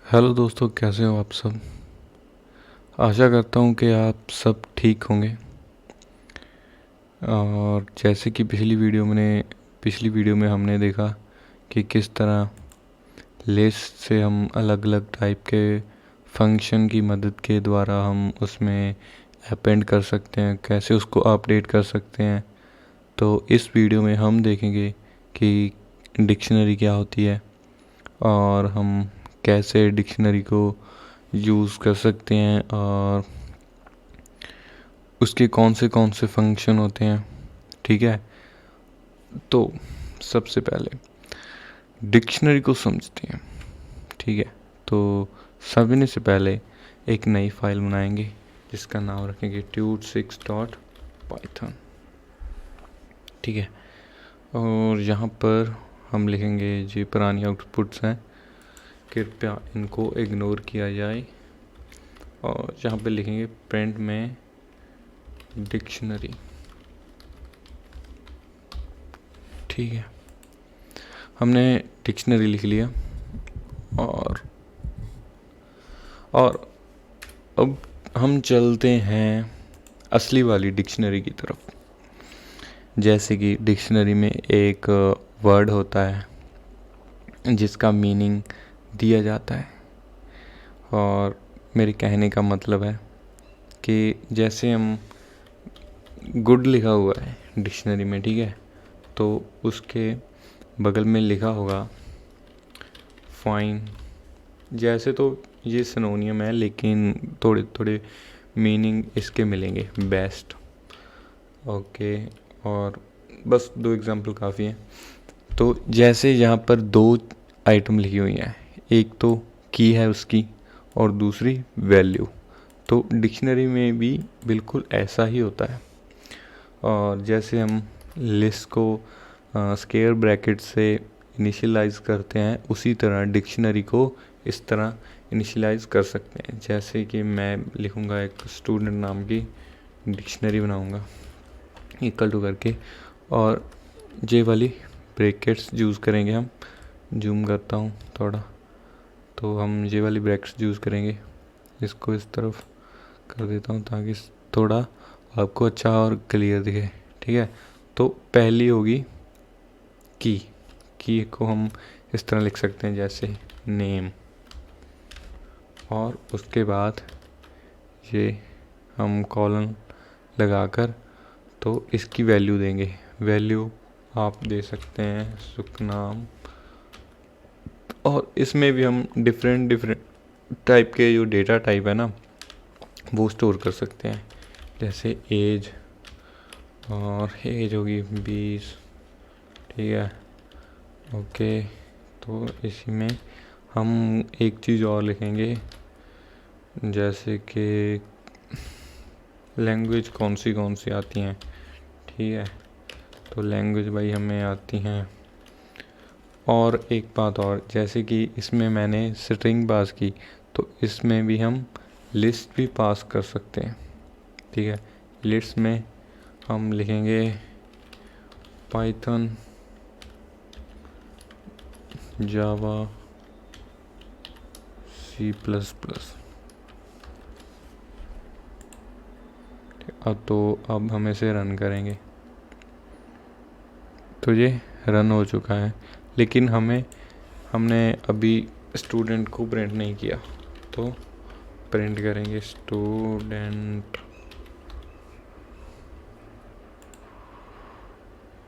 Hello दोस्तों, कैसे हो आप सब। आशा करता हूँ कि आप सब ठीक होंगे। और जैसे कि पिछली वीडियो में हमने देखा कि किस तरह लिस्ट से हम अलग अलग टाइप के फंक्शन की मदद के द्वारा हम उसमें अपेंड कर सकते हैं, कैसे उसको अपडेट कर सकते हैं। तो इस वीडियो में हम देखेंगे कि डिक्शनरी क्या होती है और हम कैसे डिक्शनरी को यूज़ कर सकते हैं और उसके कौन से फंक्शन होते हैं। ठीक है, तो सबसे पहले डिक्शनरी को समझते हैं। ठीक है, तो समझने से पहले एक नई फाइल बनाएंगे जिसका नाम रखेंगे tude6.python। ठीक है, और यहाँ पर हम लिखेंगे जो पुरानी आउटपुट्स हैं, कृपया इनको इग्नोर किया जाए। और यहाँ पे लिखेंगे प्रिंट में डिक्शनरी। ठीक है, हमने डिक्शनरी लिख लिया और अब हम चलते हैं असली वाली डिक्शनरी की तरफ। जैसे कि डिक्शनरी में एक वर्ड होता है जिसका मीनिंग दिया जाता है। और मेरे कहने का मतलब है कि जैसे हम गुड लिखा हुआ है डिक्शनरी में, ठीक है, तो उसके बगल में लिखा होगा फाइन। जैसे तो ये सिनोनियम है, लेकिन थोड़े थोड़े मीनिंग इसके मिलेंगे बेस्ट। ओके, और बस 2 एग्जांपल काफ़ी हैं। तो जैसे यहाँ पर 2 आइटम लिखी हुई हैं, एक तो की है उसकी और दूसरी वैल्यू। तो डिक्शनरी में भी बिल्कुल ऐसा ही होता है। और जैसे हम लिस्ट को स्क्वायर ब्रैकेट से इनिशियलाइज करते हैं, उसी तरह डिक्शनरी को इस तरह इनिशियलाइज कर सकते हैं। जैसे कि मैं लिखूँगा एक स्टूडेंट नाम की डिक्शनरी बनाऊँगा इक्वल टू करके, और जे वाली ब्रैकेट्स यूज़ करेंगे हम। जूम करता हूँ थोड़ा, तो हम जे वाली ब्रैकेट्स यूज़ करेंगे। इसको इस तरफ कर देता हूँ ताकि थोड़ा आपको अच्छा और क्लियर दिखे। ठीक है, तो पहली होगी की को हम इस तरह लिख सकते हैं जैसे नेम, और उसके बाद ये हम कॉलन लगाकर तो इसकी वैल्यू देंगे। वैल्यू आप दे सकते हैं सुखनाम, और इसमें भी हम डिफरेंट टाइप के जो डेटा टाइप है ना, वो स्टोर कर सकते हैं। जैसे एज, और एज होगी 20। ठीक है, ओके। तो इसी में हम एक चीज़ और लिखेंगे, जैसे कि लैंग्वेज कौन सी आती हैं। ठीक है, तो लैंग्वेज भाई हमें आती हैं। और एक बात और, जैसे कि इसमें मैंने स्ट्रिंग पास की, तो इसमें भी हम लिस्ट भी पास कर सकते हैं। ठीक है, लिस्ट में हम लिखेंगे पाइथन जावा C++। अब हम इसे रन करेंगे, तो ये रन हो चुका है। लेकिन हमने अभी स्टूडेंट को प्रिंट नहीं किया, तो प्रिंट करेंगे स्टूडेंट।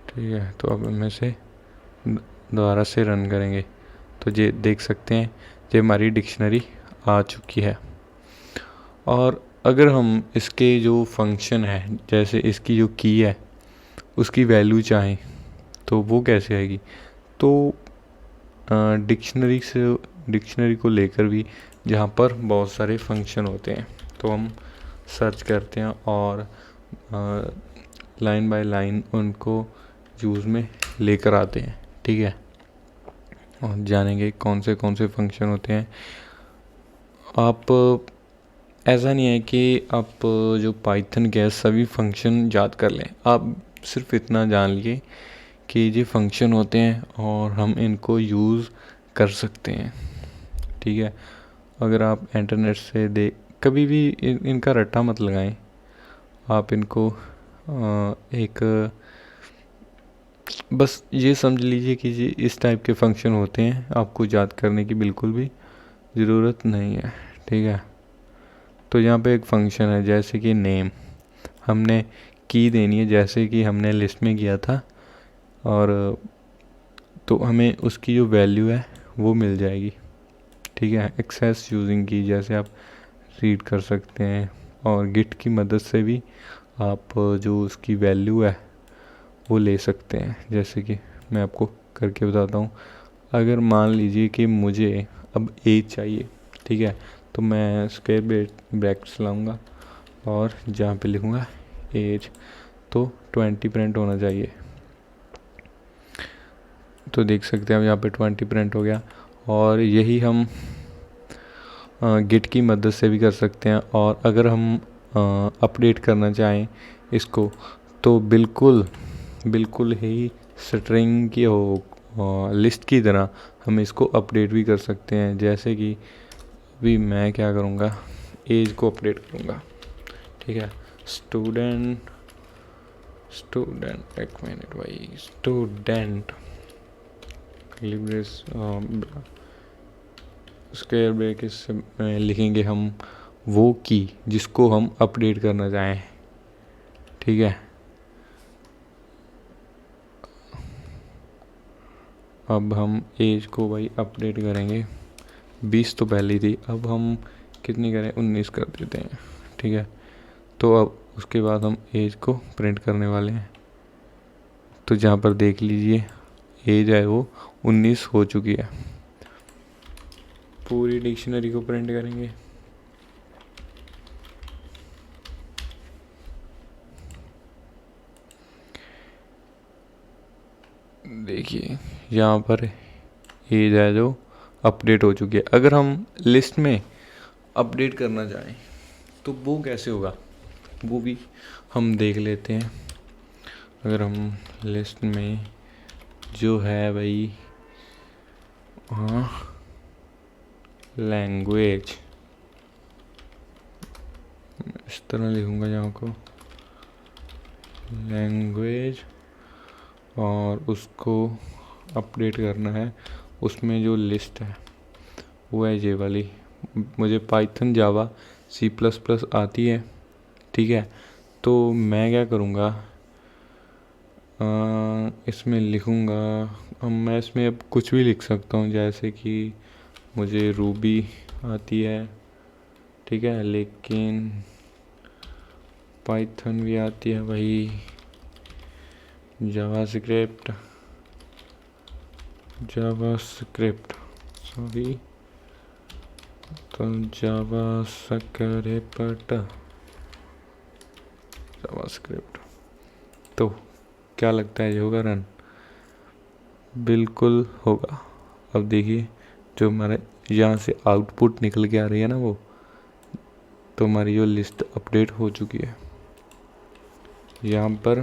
ठीक है, तो अब हम इसे दोबारा से रन करेंगे, तो ये देख सकते हैं ये हमारी डिक्शनरी आ चुकी है। और अगर हम इसके जो फंक्शन है, जैसे इसकी जो की है उसकी वैल्यू चाहें, तो वो कैसे आएगी। तो डिक्शनरी को लेकर भी जहाँ पर बहुत सारे फंक्शन होते हैं, तो हम सर्च करते हैं और लाइन बाय लाइन उनको यूज़ में लेकर आते हैं। ठीक है, और जानेंगे कौन से फंक्शन होते हैं। आप ऐसा नहीं है कि आप जो पाइथन के सभी फंक्शन याद कर लें। आप सिर्फ इतना जान लीजिए कि ये फंक्शन होते हैं और हम इनको यूज़ कर सकते हैं। ठीक है, अगर आप इंटरनेट से कभी भी इनका रट्टा मत लगाएं। आप इनको एक बस ये समझ लीजिए कि ये इस टाइप के फंक्शन होते हैं, आपको याद करने की बिल्कुल भी ज़रूरत नहीं है। ठीक है, तो यहाँ पे एक फंक्शन है जैसे कि नेम, हमने की देनी है जैसे कि हमने लिस्ट में किया था, और तो हमें उसकी जो वैल्यू है वो मिल जाएगी। ठीक है, एक्सेस यूजिंग की जैसे आप रीड कर सकते हैं, और गिट की मदद से भी आप जो उसकी वैल्यू है वो ले सकते हैं। जैसे कि मैं आपको करके बताता हूँ। अगर मान लीजिए कि मुझे अब एज चाहिए, ठीक है, तो मैं स्क्वायर ब्रैकेट्स लाऊंगा और जहाँ पे लिखूँगा एज, तो 20 प्रिंट होना चाहिए। तो देख सकते हैं अब यहाँ पे 20 प्रिंट हो गया। और यही हम गिट की मदद से भी कर सकते हैं। और अगर हम अपडेट करना चाहें इसको, तो बिल्कुल ही स्ट्रिंग की हो लिस्ट की तरह हम इसको अपडेट भी कर सकते हैं। जैसे कि अभी मैं क्या करूँगा, एज को अपडेट करूँगा। ठीक है, स्टूडेंट एक मिनट भाई, स्टूडेंट स्क्वायर ब्रैकेट से लिखेंगे हम वो की जिसको हम अपडेट करना चाहें। ठीक है, अब हम एज को भाई अपडेट करेंगे। 20 तो पहले थी, अब हम कितनी करें, 19 कर देते हैं। ठीक है, तो अब उसके बाद हम एज को प्रिंट करने वाले हैं। तो जहाँ पर देख लीजिए एज है वो 19 हो चुकी है। पूरी डिक्शनरी को प्रिंट करेंगे। देखिए यहाँ पर एज है जो अपडेट हो चुकी है। अगर हम लिस्ट में अपडेट करना चाहें तो वो कैसे होगा, वो भी हम देख लेते हैं। अगर हम लिस्ट में जो है भाई, हाँ, लैंग्वेज, इस तरह लिखूँगा यहाँ को लैंग्वेज, और उसको अपडेट करना है। उसमें जो लिस्ट है वो है ये वाली। मुझे पाइथन, जावा, C++ आती है। ठीक है, तो मैं क्या करूँगा, इसमें लिखूँगा, अब मैं इसमें अब कुछ भी लिख सकता हूँ। जैसे कि मुझे रूबी आती है, ठीक है, लेकिन पाइथन भी आती है भाई, जावास्क्रिप्ट सॉरी, तो जावास्क्रिप्ट। तो क्या लगता है ये होगा रन? बिल्कुल होगा। अब देखिए जो हमारे यहाँ से आउटपुट निकल के आ रही है ना, वो तो हमारी जो लिस्ट अपडेट हो चुकी है। यहाँ पर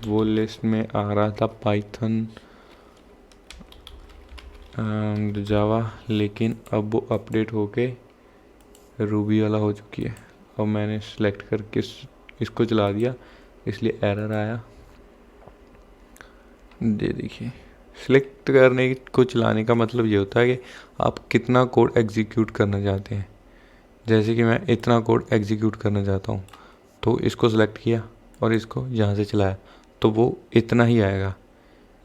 वो लिस्ट में आ रहा था पाइथन एंड जावा, लेकिन अब वो अपडेट होके रूबी वाला हो चुकी है। अब मैंने सेलेक्ट करके इसको चला दिया, इसलिए एरर आया। देखिए, सिलेक्ट करने को चलाने का मतलब ये होता है कि आप कितना कोड एग्जीक्यूट करना चाहते हैं। जैसे कि मैं इतना कोड एग्जीक्यूट करना चाहता हूँ, तो इसको सेलेक्ट किया और इसको यहाँ से चलाया, तो वो इतना ही आएगा,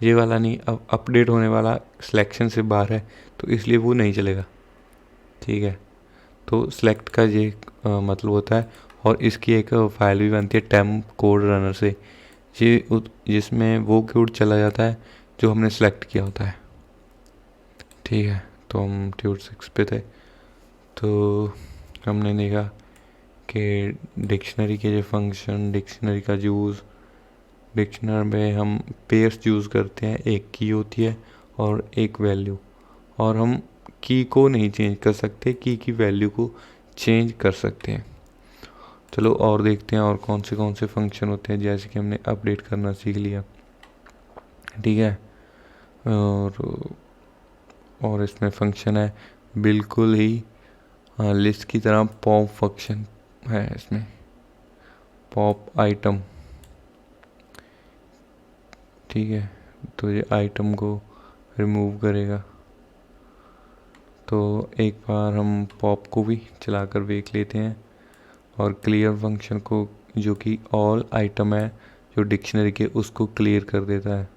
ये वाला नहीं। अब अपडेट होने वाला सिलेक्शन से बाहर है, तो इसलिए वो नहीं चलेगा। ठीक है, तो सिलेक्ट का ये मतलब होता है। और इसकी एक फाइल भी बनती है टेम्प कोड रनर से, जिसमें वो कोड चला जाता है जो हमने सेलेक्ट किया होता है। ठीक है, तो हम ट्यूट 6 पे थे, तो हमने देखा कि डिक्शनरी के जो फंक्शन, डिक्शनरी का यूज़, डिक्शनरी में हम पेयर्स यूज़ करते हैं। एक की होती है और एक वैल्यू, और हम की को नहीं चेंज कर सकते, की वैल्यू को चेंज कर सकते हैं। चलो और देखते हैं और कौन से फंक्शन होते हैं। जैसे कि हमने अपडेट करना सीख लिया, ठीक है, और इसमें फंक्शन है बिल्कुल ही हाँ, लिस्ट की तरह पॉप फंक्शन है इसमें, पॉप आइटम। ठीक है, तो ये आइटम को रिमूव करेगा। तो एक बार हम पॉप को भी चलाकर देख लेते हैं, और क्लियर फंक्शन को, जो कि ऑल आइटम है जो डिक्शनरी के, उसको क्लियर कर देता है।